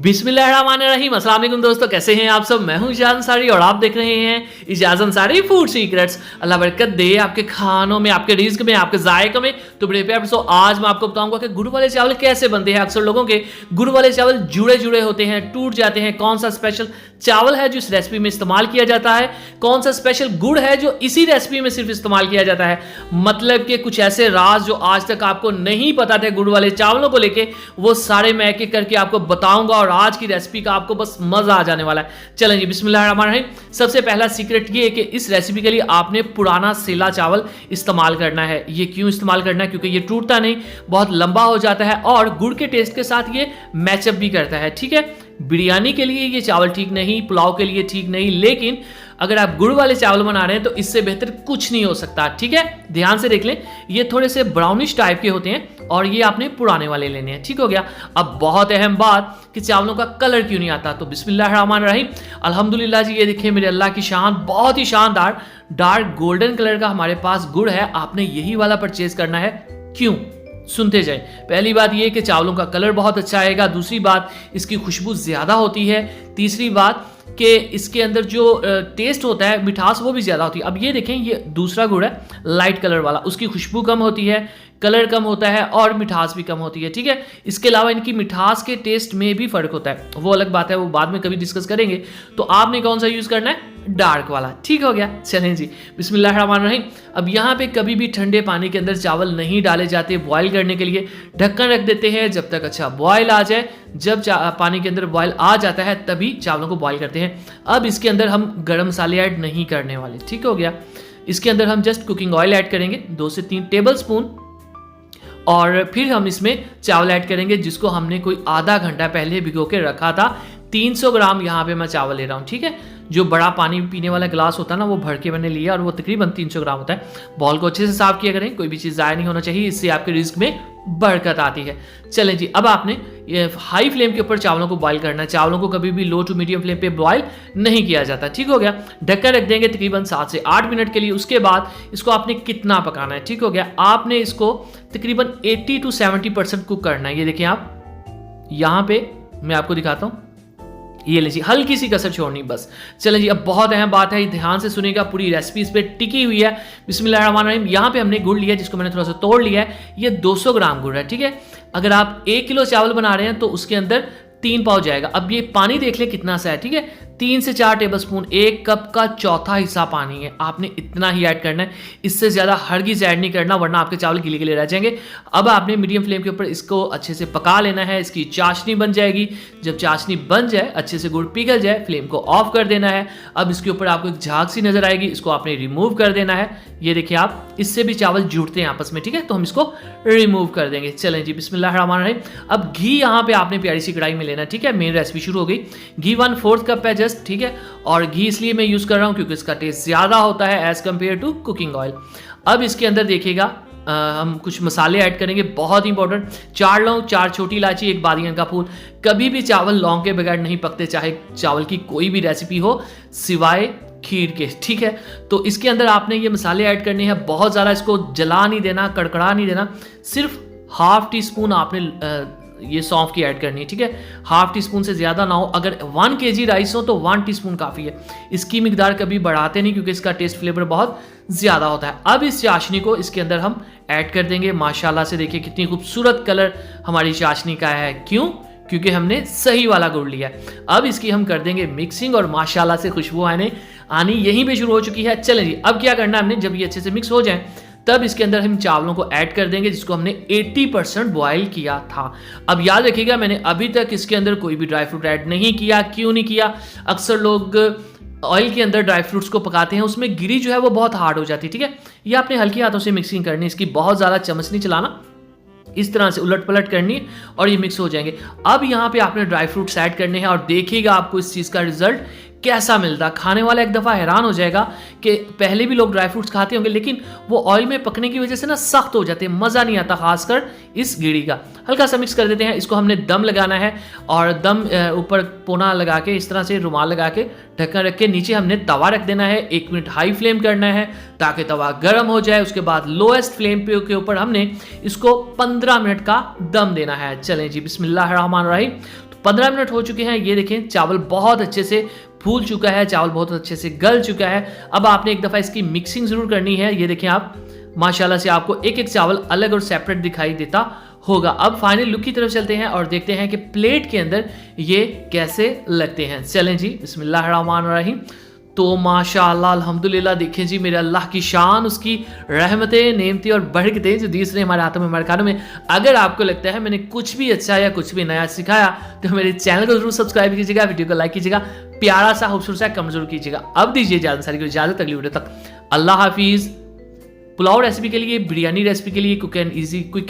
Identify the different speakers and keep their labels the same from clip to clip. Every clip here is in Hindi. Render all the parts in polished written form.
Speaker 1: बिस्मिल्लाहिर्रहमानिर्रहीम। अस्सलाम वालेकुम दोस्तों, कैसे हैं आप सब। मैं हूं इजाज़ अंसारी और आप देख रहे हैं इजाज़ अंसारी फूड सीक्रेट्स। अल्लाह बरकत दे आपके खानों में, आपके रिज्क में, आपके जायके में। तो बड़े प्यार से आज मैं आपको बताऊंगा कि गुड़ वाले चावल कैसे बनते हैं। अक्सर लोगों के गुड़ वाले चावल जुड़े जुड़े होते हैं, टूट जाते हैं। कौन सा स्पेशल चावल है जो इस रेसिपी में इस्तेमाल किया जाता है, कौन सा स्पेशल गुड़ है जो इसी रेसिपी में सिर्फ इस्तेमाल किया जाता है। मतलब कि कुछ ऐसे राज जो आज तक आपको नहीं पता थे गुड़ वाले चावलों को लेके, वो सारे मैं एक एक करके आपको बताऊंगा और आज की रेसिपी का आपको बस मजा आ जाने वाला है। चलें जी, बिस्मिल्लाहिर्रहमानिर्रहीम। सबसे पहला सीक्रेट ये है कि इस रेसिपी के लिए आपने पुराना सेला चावल इस्तेमाल करना है। ये क्यों इस्तेमाल करना है? क्योंकि ये टूटता नहीं, बहुत लंबा हो जाता है और गुड़ के टेस्ट के साथ ये मैचअप भी करता है। ठीक है, बिरयानी के लिए ये चावल ठीक नहीं, पुलाव के लिए ठीक नहीं, लेकिन अगर आप गुड़ वाले चावल बना रहे हैं तो इससे बेहतर कुछ नहीं हो सकता। ठीक है, ध्यान से देख लें, ये थोड़े से ब्राउनिश टाइप के होते हैं और ये आपने पुराने वाले लेने हैं। ठीक हो गया। अब बहुत अहम बात कि चावलों का कलर क्यों नहीं आता, तो बिस्मिल्लाहिर्रहमानिर्रहीम। अल्हम्दुलिल्लाह जी, ये देखिए मेरे अल्लाह की शान, बहुत ही शानदार डार्क गोल्डन कलर का हमारे पास गुड़ है। आपने यही वाला परचेज करना है। क्यों? सुनते जाएं। पहली बात यह कि चावलों का कलर बहुत अच्छा आएगा। दूसरी बात, इसकी खुशबू ज्यादा होती है। तीसरी बात कि इसके अंदर जो टेस्ट होता है, मिठास, वो भी ज्यादा होती है। अब ये देखें, ये दूसरा गुड़ है लाइट कलर वाला, उसकी खुशबू कम होती है, कलर कम होता है और मिठास भी कम होती है। ठीक है, इसके अलावा इनकी मिठास के टेस्ट में भी फर्क होता है, वो अलग बात है, वो बाद में कभी डिस्कस करेंगे। तो आपने कौन सा यूज करना है? डार्क वाला। ठीक हो गया। चलें जी, बिस्मिल्लाहिर्रहमानिर्रहीम। अब यहाँ पे कभी भी ठंडे पानी के अंदर चावल नहीं डाले जाते बॉयल करने के लिए। ढक्कन रख देते हैं जब तक अच्छा बॉयल आ जाए। जब पानी के अंदर बॉयल आ जाता है तभी चावलों को बॉयल करते हैं। अब इसके अंदर हम गरम मसाले ऐड नहीं करने वाले। ठीक हो गया। इसके अंदर हम जस्ट कुकिंग ऑयल ऐड करेंगे 2 से 3 टेबल स्पून, और फिर हम इसमें चावल ऐड करेंगे जिसको हमने कोई आधा घंटा पहले भिगो के रखा था। 300 ग्राम यहाँ पे मैं चावल ले रहा हूँ। ठीक है, जो बड़ा पानी पीने वाला गिलास होता है ना, वो भर के मैंने लिया और वो तकरीबन 300 ग्राम होता है। बॉल को अच्छे से साफ किया करें, कोई भी चीज़ ज़ाया नहीं होना चाहिए, इससे आपके रिस्क में बरकत आती है। चलें जी, अब आपने ये हाई फ्लेम के ऊपर चावलों को बॉयल करना है। चावलों को कभी भी लो टू मीडियम फ्लेम पे बॉयल नहीं किया जाता। ठीक हो गया। ढक्कन रख देंगे तकरीबन 7 से 8 मिनट के लिए। उसके बाद इसको आपने कितना पकाना है? ठीक हो गया। आपने इसको तकरीबन 80 to 70% कुक करना है। ये देखिए, आप यहाँ पे मैं आपको दिखाता हूँ, ये लीजिए, हल्की सी कसर छोड़नी बस। चलें जी, अब बहुत अहम बात है, ध्यान से सुनिएगा, पूरी रेसिपी इस पे टिकी हुई है। बिस्मिल्लाहिर्रहमानिर्रहीम। यहाँ पे हमने गुड़ लिया जिसको मैंने थोड़ा सा तोड़ लिया है। ये 200 ग्राम गुड़ है। ठीक है, अगर आप 1 किलो चावल बना रहे हैं तो उसके अंदर 3 पाव जाएगा। अब ये पानी देख ले कितना सा है। ठीक है, 3 से 4 टेबल स्पून, 1 कप का चौथा हिस्सा पानी है। आपने इतना ही ऐड करना है, इससे ज़्यादा हरगिज़ ऐड नहीं करना, वरना आपके चावल गीले गीले रह जाएंगे। अब आपने मीडियम फ्लेम के ऊपर इसको अच्छे से पका लेना है। इसकी चाशनी बन जाएगी। जब चाशनी बन जाए, अच्छे से गुड़ पिघल जाए, फ्लेम को ऑफ कर देना है। अब इसके ऊपर आपको एक झाग सी नजर आएगी, इसको आपने रिमूव कर देना है। ये देखिए आप, इससे भी चावल जुड़ते हैं आपस में। ठीक है, तो हम इसको रिमूव कर देंगे। चलें जी, बिस्मिल्लाहिर्रहमानिर्रहीम। अब घी यहाँ पे आपने प्यारी सी कढ़ाई में लेना है। ठीक है, मेन रेसिपी शुरू हो गई। घी 1/4 कप है जस्ट। ठीक है, और घी इसलिए मैं यूज कर रहा हूं क्योंकि इसका टेस्ट ज्यादा होता है as compare to cooking oil. अब इसके अंदर देखिएगा, हम कुछ मसाले ऐड करेंगे, बहुत इंपॉर्टेंट। 4 लौंग, 4 छोटी इलायची, 1 बादियन का फूल। कभी भी चावल लौंग के बगैर नहीं पकते, चाहे चावल की कोई भी रेसिपी हो सिवाय खीर के। ठीक है, तो इसके अंदर आपने ये मसाले ऐड करने हैं। बहुत ज़्यादा इसको जला नहीं देना, कड़कड़ा नहीं देना। सिर्फ ½ टीस्पून आपने ये सौंफ की ऐड करनी है। ठीक है, ½ टीस्पून से ज़्यादा ना हो। अगर 1 kg राइस हो तो 1 टीस्पून काफ़ी है। इसकी मिकदार कभी बढ़ाते नहीं क्योंकि इसका टेस्ट फ्लेवर बहुत ज़्यादा होता है। अब इस चाशनी को इसके अंदर हम ऐड कर देंगे। माशाल्लाह से देखिए कितनी खूबसूरत कलर हमारी चाशनी का है। क्यों? क्योंकि हमने सही वाला गुड़ लिया है। अब इसकी हम कर देंगे मिक्सिंग और माशाल्लाह से खुशबू आनी यहीं पे शुरू हो चुकी है। चलें जी, अब क्या करना है हमने, जब ये अच्छे से मिक्स हो जाए तब इसके अंदर हम चावलों को ऐड कर देंगे जिसको हमने 80% बॉयल किया था। अब याद रखिएगा, मैंने अभी तक इसके अंदर कोई भी ड्राई फ्रूट ऐड नहीं किया। क्यों नहीं किया? अक्सर लोग ऑयल के अंदर ड्राई फ्रूट्स को पकाते हैं, उसमें गिरी जो है वो बहुत हार्ड हो जाती है। ठीक है, ये आपने हल्की हाथों से मिक्सिंग करनी है, इसकी बहुत ज़्यादा चम्मच नहीं चलाना, इस तरह से उलट पलट करनी है और ये मिक्स हो जाएंगे। अब यहाँ पे आपने ड्राई फ्रूट्स ऐड करने हैं और देखिएगा आपको इस चीज़ का रिजल्ट कैसा मिलता। खाने वाला एक दफ़ा हैरान हो जाएगा कि पहले भी लोग ड्राई फ्रूट्स खाते होंगे लेकिन वो ऑयल में पकने की वजह से ना सख्त हो जाते हैं, मज़ा नहीं आता, खासकर इस गिरी का। हल्का सा मिक्स कर देते हैं। इसको हमने दम लगाना है और दम ऊपर पोना लगा के, इस तरह से रुमाल लगा के, ढक्कन रख के नीचे हमने तवा रख देना है। 1 मिनट हाई फ्लेम करना है ताकि तवा गर्म हो जाए। उसके बाद लोएस्ट फ्लेम पे के ऊपर हमने इसको 15 मिनट का दम देना है। चलें जी, बिस्मिल्लाहिर्रहमानिर्रहीम। 15 मिनट हो चुके हैं। ये देखें चावल बहुत अच्छे से फूल चुका है, चावल बहुत अच्छे से गल चुका है। अब आपने एक दफ़ा इसकी मिक्सिंग ज़रूर करनी है। ये देखें आप माशाल्लाह से आपको एक एक चावल अलग और सेपरेट दिखाई देता होगा। अब फाइनल लुक की तरफ चलते हैं और देखते हैं कि प्लेट के अंदर ये कैसे लगते हैं। चलें जी, बिस्मिल्लाहिर्रहमानिर्रहीम। तो माशाअल्लाह अल्हम्दुलिल्लाह, देखें जी मेरे अल्लाह की शान, उसकी रहमतें, नेमतें और बरकतें जो दी उसने हमारे हाथों में, हमारे कानों में। अगर आपको लगता है मैंने कुछ भी अच्छा या कुछ भी नया सिखाया तो मेरे चैनल को जरूर सब्सक्राइब कीजिएगा, वीडियो को लाइक कीजिएगा, प्यारा सा खूबसूरत सा कमेंट जरूर कीजिएगा। अब दीजिए इजाज़त सारी को इजाज़त, अगली वीडियो तक अल्लाह हाफिज़। पुलाव रेसिपी के लिए, बिरयानी रेसिपी के लिए, क्विक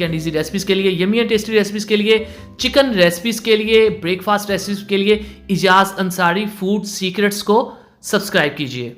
Speaker 1: एंड इजी रेसिपीज के लिए, यमी एंड टेस्टी रेसिपीज के लिए, चिकन रेसिपीज के लिए, ब्रेकफास्ट रेसिपीज के लिए इजाज़ अंसारी फूड सीक्रेट्स को सब्सक्राइब कीजिए।